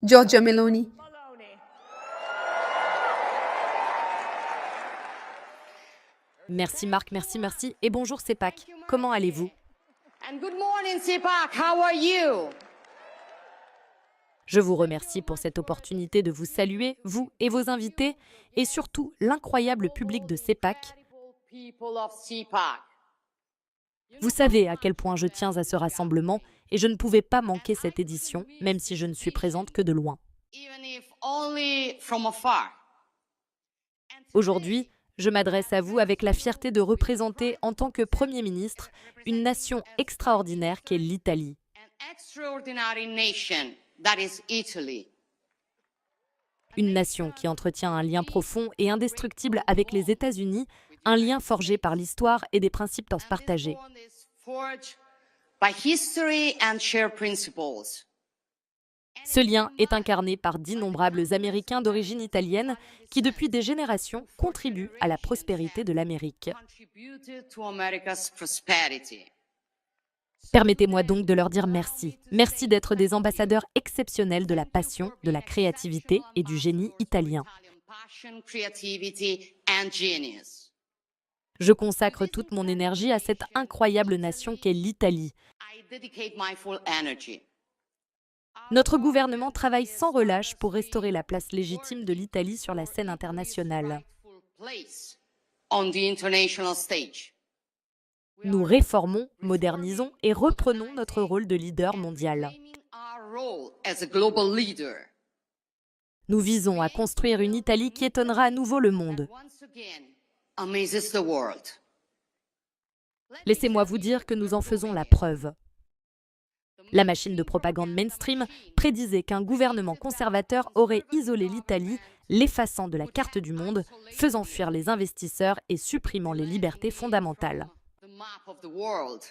Giorgia Meloni. Merci Marc, merci. Et bonjour CEPAC, comment allez-vous? And good morning, CEPAC. How are you? Je vous remercie pour cette opportunité de vous saluer, vous et vos invités, et surtout l'incroyable public de CEPAC. People of CEPAC. Vous savez à quel point je tiens à ce rassemblement et je ne pouvais pas manquer cette édition, même si je ne suis présente que de loin. Even if only from afar. Aujourd'hui, je m'adresse à vous avec la fierté de représenter en tant que Premier ministre une nation extraordinaire qu'est l'Italie. An extraordinary nation that is Italy. Une nation qui entretient un lien profond et indestructible avec les États-Unis, un lien forgé par l'histoire et des principes partagés. Bond is forged by history and shared principles. Ce lien est incarné par d'innombrables Américains d'origine italienne qui, depuis des générations, contribuent à la prospérité de l'Amérique. Contributed to America's prosperity. Permettez-moi donc de leur dire merci. Merci d'être des ambassadeurs exceptionnels de la passion, de la créativité et du génie italien. Italian passion, creativity, and genius. Je consacre toute mon énergie à cette incroyable nation qu'est l'Italie. I dedicate my full energy. Notre gouvernement travaille sans relâche pour restaurer la place légitime de l'Italie sur la scène internationale. Rightful place on the international stage. Nous réformons, modernisons et reprenons notre rôle de leader mondial. Claiming our role as a global leader. Nous visons à construire une Italie qui étonnera à nouveau le monde. Once again, amazes the world. Laissez-moi vous dire que nous en faisons la preuve. La machine de propagande mainstream prédisait qu'un gouvernement conservateur aurait isolé l'Italie, l'effaçant de la carte du monde, faisant fuir les investisseurs et supprimant les libertés fondamentales. The map of the world,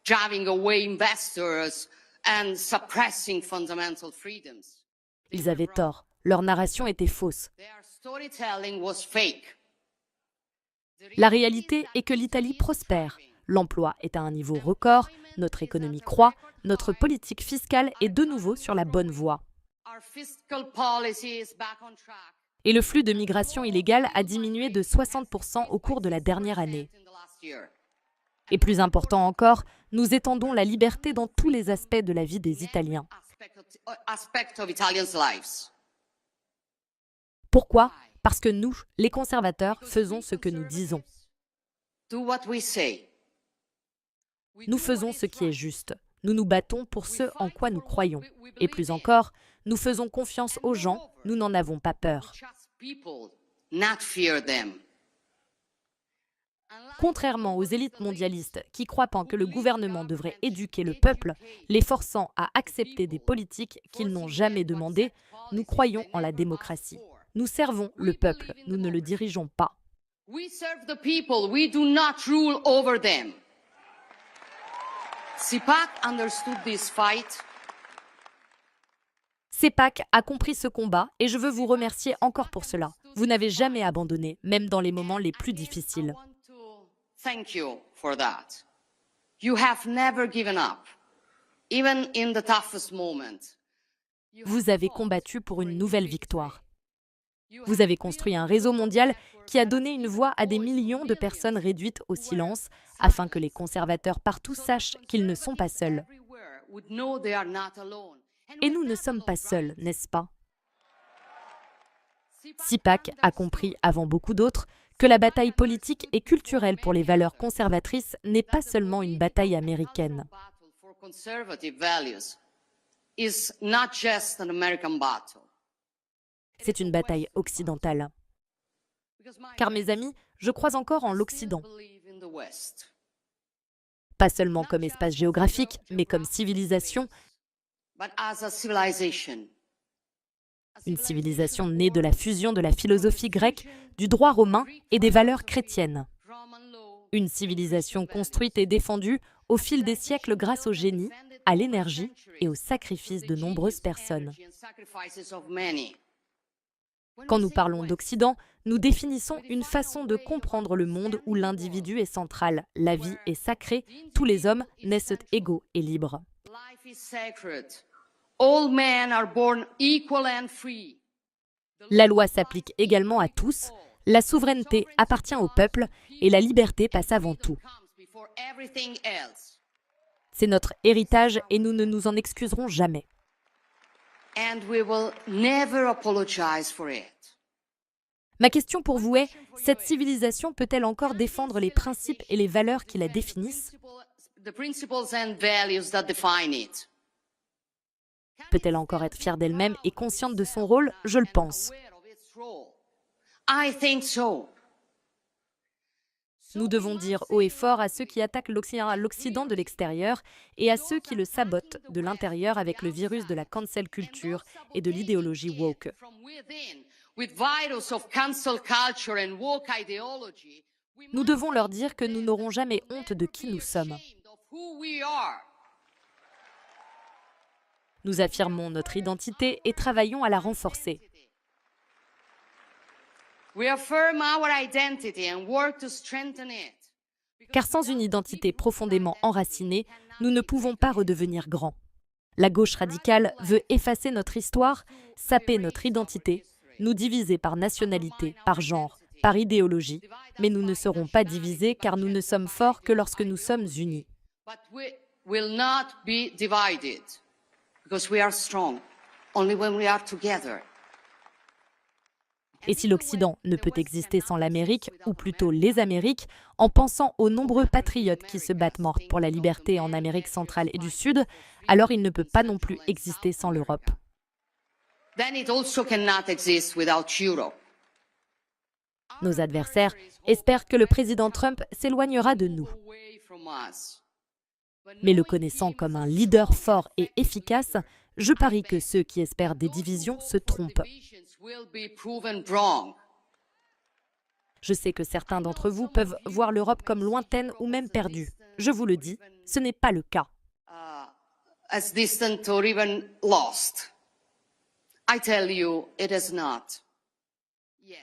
driving away investors and suppressing fundamental freedoms. Ils avaient tort, leur narration était fausse. Their storytelling was fake. La réalité est que l'Italie prospère. L'emploi est à un niveau record, notre économie croît, notre politique fiscale est de nouveau sur la bonne voie. Our fiscal policy is back on track. Et le flux de migration illégale a diminué de 60% au cours de la dernière année. In the last year. Et plus important encore, nous étendons la liberté dans tous les aspects de la vie des Italiens. Aspect of Italians' lives. Pourquoi? Parce que nous, les conservateurs, faisons ce que nous disons. Do what we say. Nous faisons ce qui est juste. Nous nous battons pour ce en quoi nous croyons. Et plus encore, nous faisons confiance aux gens, nous n'en avons pas peur. Trust people, not fear them. Contrairement aux élites mondialistes qui croient que le gouvernement devrait éduquer le peuple, les forçant à accepter des politiques qu'ils n'ont jamais demandées, nous croyons en la démocratie. Nous servons le peuple, nous ne le dirigeons pas. We serve the people, we do not rule over them. CEPAC understood this fight. CEPAC a compris ce combat et je veux vous remercier encore pour cela. Vous n'avez jamais abandonné, même dans les moments les plus difficiles. I want to thank you for that. You have never given up, even in the toughest moment. Vous avez combattu pour une nouvelle victoire. Vous avez construit un réseau mondial qui a donné une voix à des millions de personnes réduites au silence, afin que les conservateurs partout sachent qu'ils ne sont pas seuls. Everywhere would know they are not alone. Et nous ne sommes pas seuls, n'est-ce pas? CEPAC a compris, avant beaucoup d'autres, que la bataille politique et culturelle pour les valeurs conservatrices n'est pas seulement une bataille américaine. Battle for conservative values is not just an American battle. C'est une bataille occidentale. Car mes amis, je crois encore en l'Occident, Believe in the West. pas seulement comme espace géographique, mais comme civilisation, But as a civilization. une civilisation née de la fusion de la philosophie grecque, du droit romain et des valeurs chrétiennes. Roman law, Une civilisation construite et défendue au fil des siècles grâce au génie, à l'énergie et au sacrifice de nombreuses personnes. energy and sacrifices of many. Quand nous parlons d'Occident, nous définissons une façon de comprendre le monde où l'individu est central, la vie est sacrée, tous les hommes naissent égaux et libres. Life is sacred. All men are born equal and free. La loi s'applique également à tous, la souveraineté appartient au peuple et la liberté passe avant tout. C'est notre héritage et nous ne nous en excuserons jamais. And we will never apologize for it. Ma question pour vous est, cette civilisation peut-elle encore défendre les principes et les valeurs qui la définissent? The principles and values that define it. Peut-elle encore être fière d'elle-même et consciente de son rôle? Je le pense. I think so. Nous devons dire haut et fort à ceux qui attaquent l'Occident de l'extérieur et à ceux qui le sabotent de l'intérieur avec le virus de la cancel culture et de l'idéologie woke. Nous devons leur dire que nous n'aurons jamais honte de qui nous sommes. Nous affirmons notre identité et travaillons à la renforcer. Car sans une identité profondément enracinée, nous ne pouvons pas redevenir grands. La gauche radicale veut effacer notre histoire, saper notre identité, nous diviser par nationalité, par genre, par idéologie, mais nous ne serons pas divisés car nous ne sommes forts que lorsque nous sommes unis. But we will not be divided because we are strong only when we are together. Et si l'Occident ne peut exister sans l'Amérique, ou plutôt les Amériques, en pensant aux nombreux patriotes qui se battent morts pour la liberté en Amérique centrale et du Sud, alors il ne peut pas non plus exister sans l'Europe. Then it also cannot exist without Europe. Nos adversaires espèrent que le président Trump s'éloignera de nous. Mais le connaissant comme un leader fort et efficace, je parie que ceux qui espèrent des divisions se trompent. Je sais que certains d'entre vous peuvent voir l'Europe comme lointaine ou même perdue. Je vous le dis, ce n'est pas le cas. As distant or even lost. I tell you, it is not.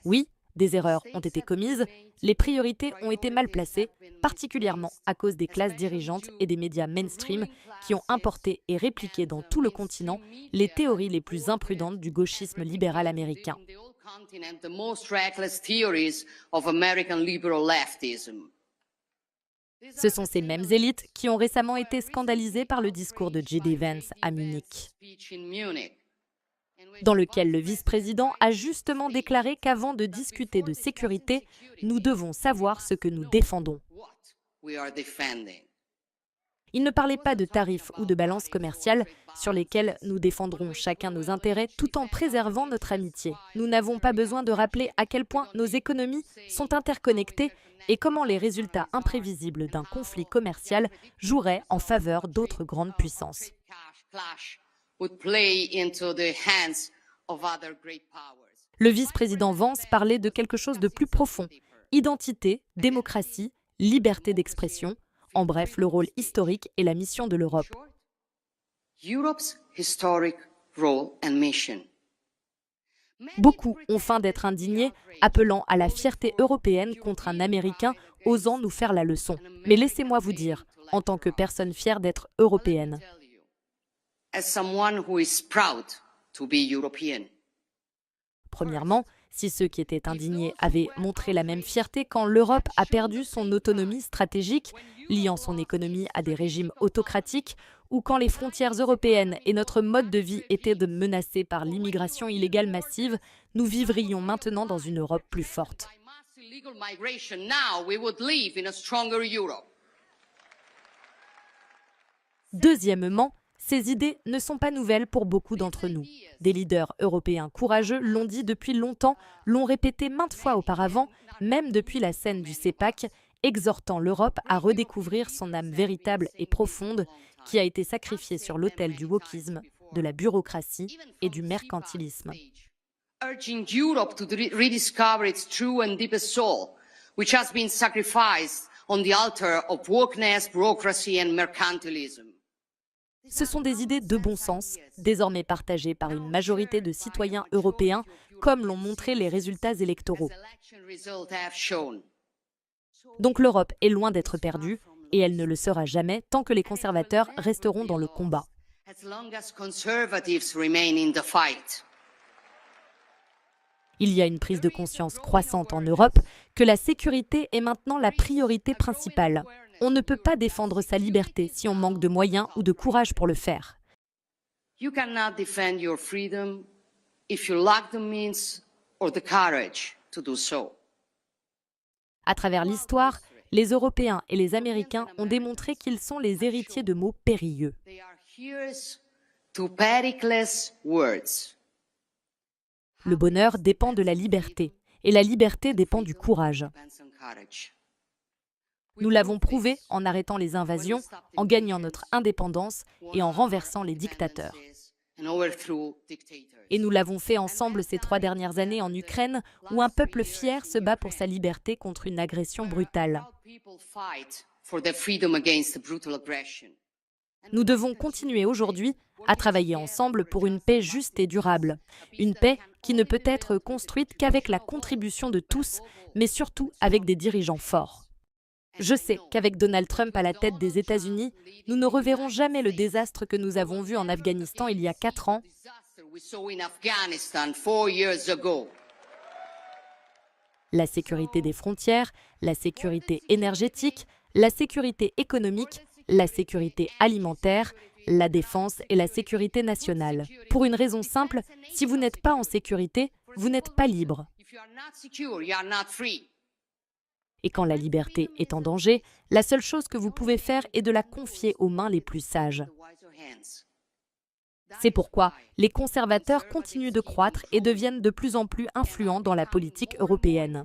Oui, des erreurs ont été commises, les priorités ont été mal placées, particulièrement à cause des classes dirigeantes et des médias mainstream qui ont importé et répliqué dans tout le continent les théories les plus imprudentes du gauchisme libéral américain. Ce sont ces mêmes élites qui ont récemment été scandalisées par le discours de J.D. Vance à Munich, dans lequel le vice-président a justement déclaré qu'avant de discuter de sécurité, nous devons savoir ce que nous défendons. Il ne parlait pas de tarifs ou de balances commerciales sur lesquelles nous défendrons chacun nos intérêts tout en préservant notre amitié. Nous n'avons pas besoin de rappeler à quel point nos économies sont interconnectées et comment les résultats imprévisibles d'un conflit commercial joueraient en faveur d'autres grandes puissances. Le vice-président Vance parlait de quelque chose de plus profond, identité, démocratie, liberté d'expression, en bref, le rôle historique et la mission de l'Europe. Beaucoup ont faim d'être indignés, appelant à la fierté européenne contre un Américain osant nous faire la leçon. Mais laissez-moi vous dire, en tant que personne fière d'être européenne, premièrement, si ceux qui étaient indignés avaient montré la même fierté quand l'Europe a perdu son autonomie stratégique, liant son économie à des régimes autocratiques, ou quand les frontières européennes et notre mode de vie étaient menacés par l'immigration illégale massive, nous vivrions maintenant dans une Europe plus forte. Deuxièmement, ces idées ne sont pas nouvelles pour beaucoup d'entre nous. Des leaders européens courageux l'ont dit depuis longtemps, l'ont répété maintes fois auparavant, même depuis la scène du CEPAC, exhortant l'Europe à redécouvrir son âme véritable et profonde qui a été sacrifiée sur l'autel du wokisme, de la bureaucratie et du mercantilisme. Urging Europe to rediscover its true and deepest soul, which has been sacrificed on the altar of wokeness, bureaucracy and mercantilism. Ce sont des idées de bon sens, désormais partagées par une majorité de citoyens européens, comme l'ont montré les résultats électoraux. Donc l'Europe est loin d'être perdue, et elle ne le sera jamais tant que les conservateurs resteront dans le combat. as long as conservatives remain in the fight. Il y a une prise de conscience croissante en Europe que la sécurité est maintenant la priorité principale. On ne peut pas défendre sa liberté si on manque de moyens ou de courage pour le faire. You cannot defend your freedom if you lack the means or the courage to do so. À travers l'histoire, les Européens et les Américains ont démontré qu'ils sont les héritiers de mots périlleux. They are heirs to pericless words. Le bonheur dépend de la liberté, et la liberté dépend du courage. Nous l'avons prouvé en arrêtant les invasions, en gagnant notre indépendance et en renversant les dictateurs. Et nous l'avons fait ensemble ces 3 dernières années en Ukraine, où un peuple fier se bat pour sa liberté contre une agression brutale. Nous devons continuer aujourd'hui à travailler ensemble pour une paix juste et durable. Une paix qui ne peut être construite qu'avec la contribution de tous, mais surtout avec des dirigeants forts. Je sais qu'avec Donald Trump à la tête des États-Unis, nous ne reverrons jamais le désastre que nous avons vu en Afghanistan il y a 4 ans. La sécurité des frontières, la sécurité énergétique, la sécurité économique, la sécurité alimentaire, la défense et la sécurité nationale. Pour une raison simple, si vous n'êtes pas en sécurité, vous n'êtes pas libre. Et quand la liberté est en danger, la seule chose que vous pouvez faire est de la confier aux mains les plus sages. C'est pourquoi les conservateurs continuent de croître et deviennent de plus en plus influents dans la politique européenne.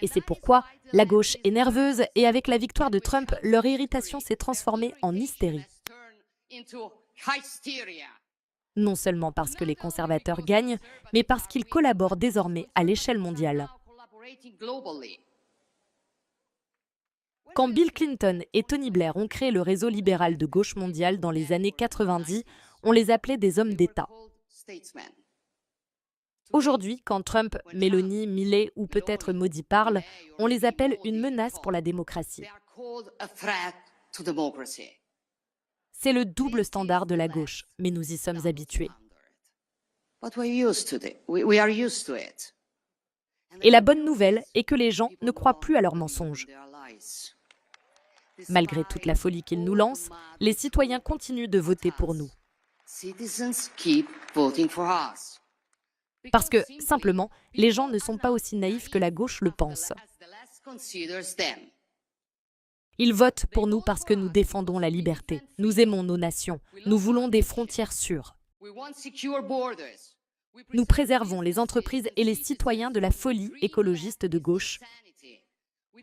Et c'est pourquoi la gauche est nerveuse et avec la victoire de Trump, leur irritation s'est transformée en hystérie. Non seulement parce que les conservateurs gagnent, mais parce qu'ils collaborent désormais à l'échelle mondiale. Quand Bill Clinton et Tony Blair ont créé le réseau libéral de gauche mondiale dans les années 90, on les appelait des hommes d'État. Aujourd'hui, quand Trump, Meloni, Milei ou peut-être Modi parlent, on les appelle une menace pour la démocratie. C'est le double standard de la gauche, mais nous y sommes habitués. Et la bonne nouvelle est que les gens ne croient plus à leurs mensonges. Malgré toute la folie qu'ils nous lancent, les citoyens continuent de voter pour nous. Parce que, simplement, les gens ne sont pas aussi naïfs que la gauche le pense. Ils votent pour nous parce que nous défendons la liberté. Nous aimons nos nations. Nous voulons des frontières sûres. Nous préservons les entreprises et les citoyens de la folie écologiste de gauche.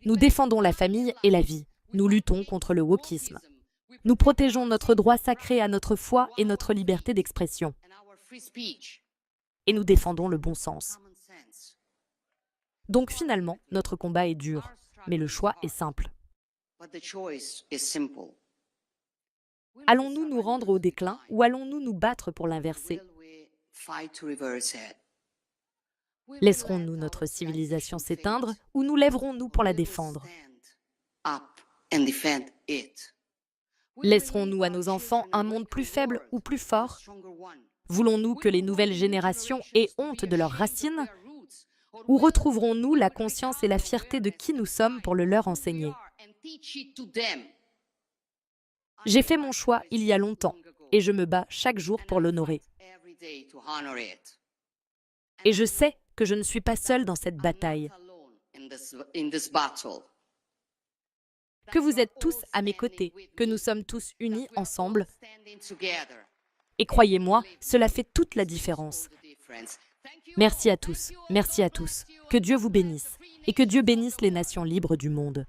Nous défendons la famille et la vie. Nous luttons contre le wokisme. Nous protégeons notre droit sacré à notre foi et notre liberté d'expression. Et nous défendons le bon sens. Donc finalement, notre combat est dur, mais le choix est simple. Allons-nous nous rendre au déclin ou allons-nous nous battre pour l'inverser? Laisserons-nous notre civilisation s'éteindre ou nous lèverons-nous pour la défendre? Laisserons-nous à nos enfants un monde plus faible ou plus fort? Voulons-nous que les nouvelles générations aient honte de leurs racines? Ou retrouverons-nous la conscience et la fierté de qui nous sommes pour le leur enseigner? J'ai fait mon choix il y a longtemps et je me bats chaque jour pour l'honorer. Et je sais que je ne suis pas seule dans cette bataille. Que vous êtes tous à mes côtés, que nous sommes tous unis ensemble. Et croyez-moi, cela fait toute la différence. Merci à tous, merci à tous. Que Dieu vous bénisse et que Dieu bénisse les nations libres du monde.